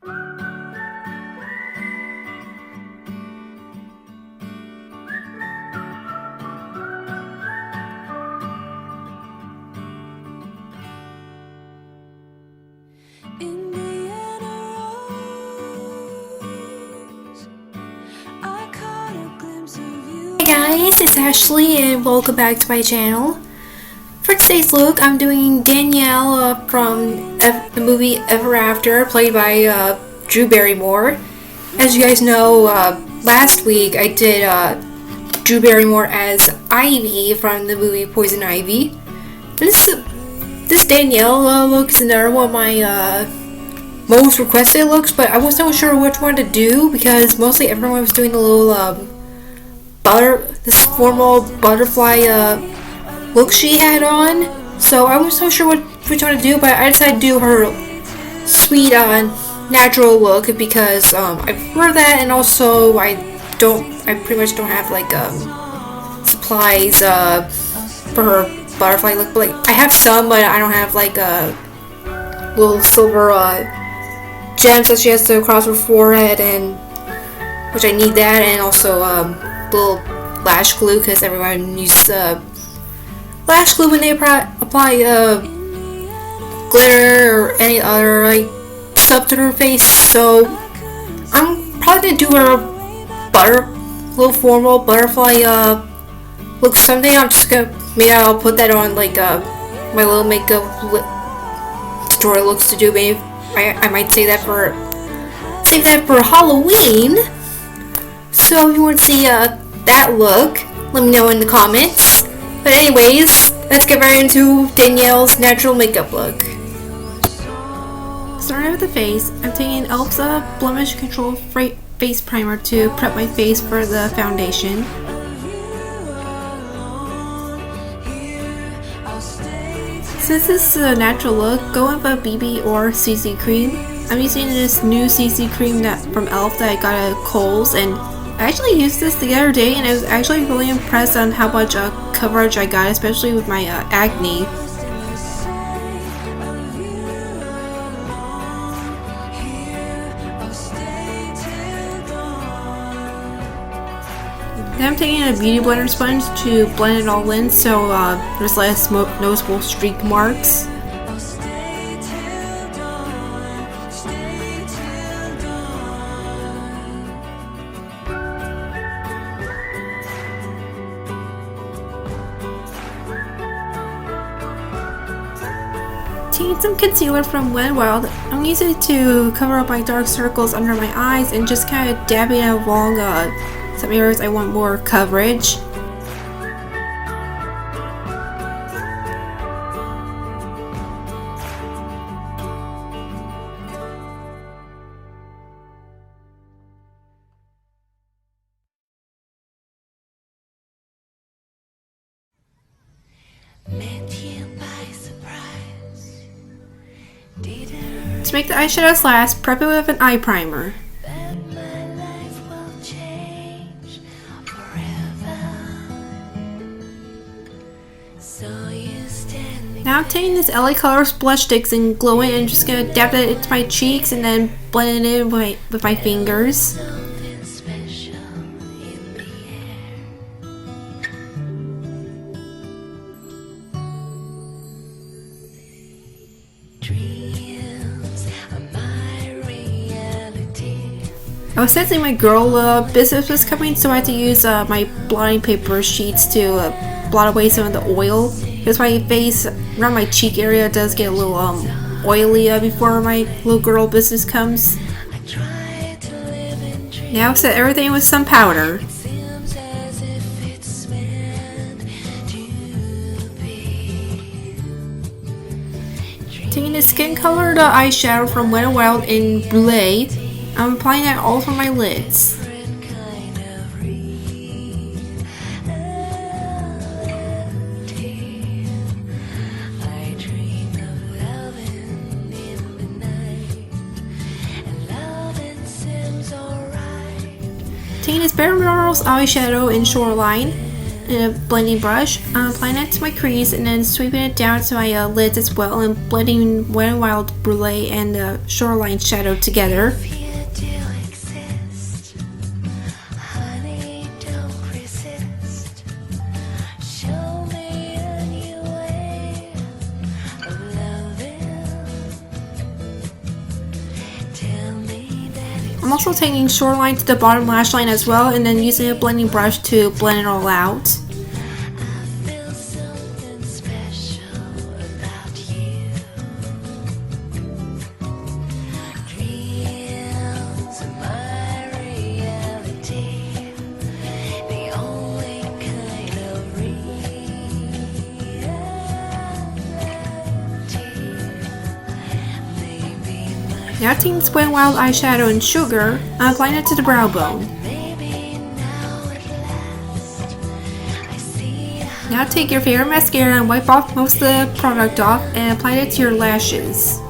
Hey guys, it's Ashley and welcome back to my channel. For today's look, I'm doing Danielle from the movie Ever After, played by Drew Barrymore. As you guys know, last week I did Drew Barrymore as Ivy from the movie Poison Ivy. This Danielle look is another one of my most requested looks, but I wasn't sure which one to do because mostly everyone was doing a little this formal butterfly look she had on, so I wasn't so sure which one to do, but I decided to do her sweet natural look because I prefer that, and also I pretty much don't have like supplies for her butterfly look, but like I have some, but I don't have like little silver gems that she has to cross her forehead, and which I need that, and also little lash glue because everyone uses lash glue when they apply glitter or any other like stuff to her face. So I'm probably gonna do her little formal butterfly look someday. Maybe I'll put that on like my little makeup tutorial looks to do. Maybe I might save that for Halloween. So if you want to see that look, let me know in the comments. But anyways, let's get right into Danielle's natural makeup look. Starting with the face, I'm taking e.l.f.'s Blemish Control Face Primer to prep my face for the foundation. Since this is a natural look, go with a BB or CC cream. I'm using this new CC cream from e.l.f. that I got at Kohl's, and I actually used this the other day and I was actually really impressed on how much coverage I got, especially with my acne. Then I'm taking a beauty blender sponge to blend it all in so there's less noticeable streak marks. Taking some concealer from Wet n Wild, I'm using it to cover up my dark circles under my eyes and just kind of dabbing it along some areas I want more coverage. To make the eyeshadows last, prep it with an eye primer. Now I'm taking this LA Colors blush sticks and glowing, and just gonna dab it into my cheeks and then blend it in with my fingers. I was sensing my girl business was coming, so I had to use my blotting paper sheets to blot away some of the oil, because my face around my cheek area does get a little oily before my little girl business comes. Now set everything with some powder. Taking the skin colored eyeshadow from Wet n Wild in Brulee, I'm applying that all over my lids. Taking this Bare Minerals eyeshadow in Shoreline, in a blending brush. I'm applying it to my crease and then sweeping it down to my lids as well, and blending Wet n Wild Brulee and the Shoreline shadow together. I'm also taking Shoreline to the bottom lash line as well, and then using a blending brush to blend it all out. Now taking this Wet n Wild eyeshadow and Sugar, I'm applying it to the brow bone. Now take your favorite mascara and wipe off most of the product off and apply it to your lashes.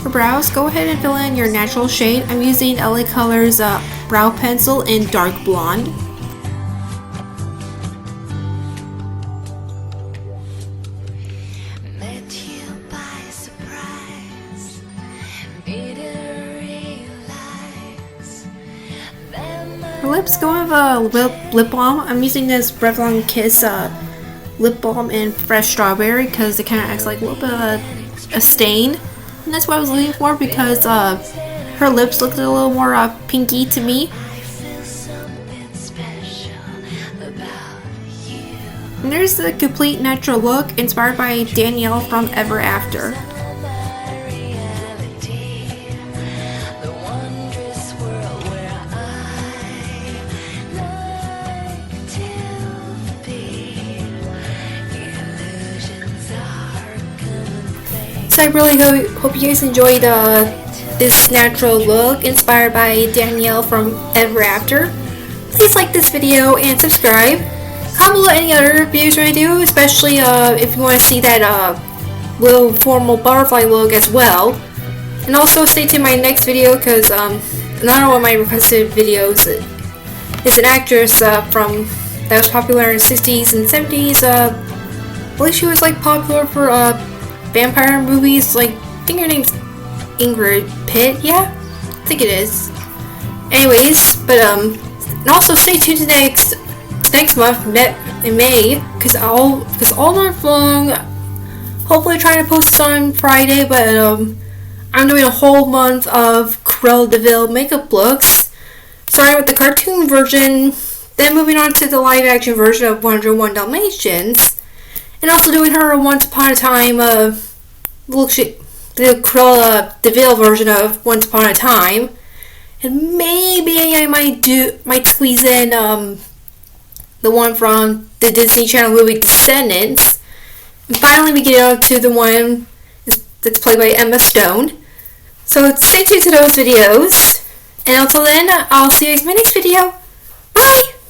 For brows, go ahead and fill in your natural shade. I'm using LA Colors brow pencil in dark blonde. For lips, go with a lip balm. I'm using this Revlon Kiss lip balm in Fresh Strawberry because it kind of acts like a little bit of a stain. And that's what I was looking for because her lips looked a little more pinky to me. And there's the complete natural look inspired by Danielle from Ever After. So I really hope you guys enjoyed this natural look inspired by Danielle from Ever After. Please like this video and subscribe. Comment below any other videos I do, especially if you want to see that little formal butterfly look as well. And also stay tuned to my next video because another one of my requested videos is an actress from that was popular in the 60s and 70s. I believe she was like popular for vampire movies, like I think her name's Ingrid Pitt, yeah? I think it is. Anyways, but and also stay tuned to next month in May, because all month long, hopefully trying to post this on Friday, but I'm doing a whole month of Cruella de Vil makeup looks, starting with the cartoon version, then moving on to the live action version of 101 Dalmatians. And also doing her Once Upon a Time, the Cruella de Vil version of Once Upon a Time. And maybe I might squeeze in the one from the Disney Channel movie Descendants. And finally we get on to the one that's played by Emma Stone. So stay tuned to those videos. And until then, I'll see you guys in my next video. Bye!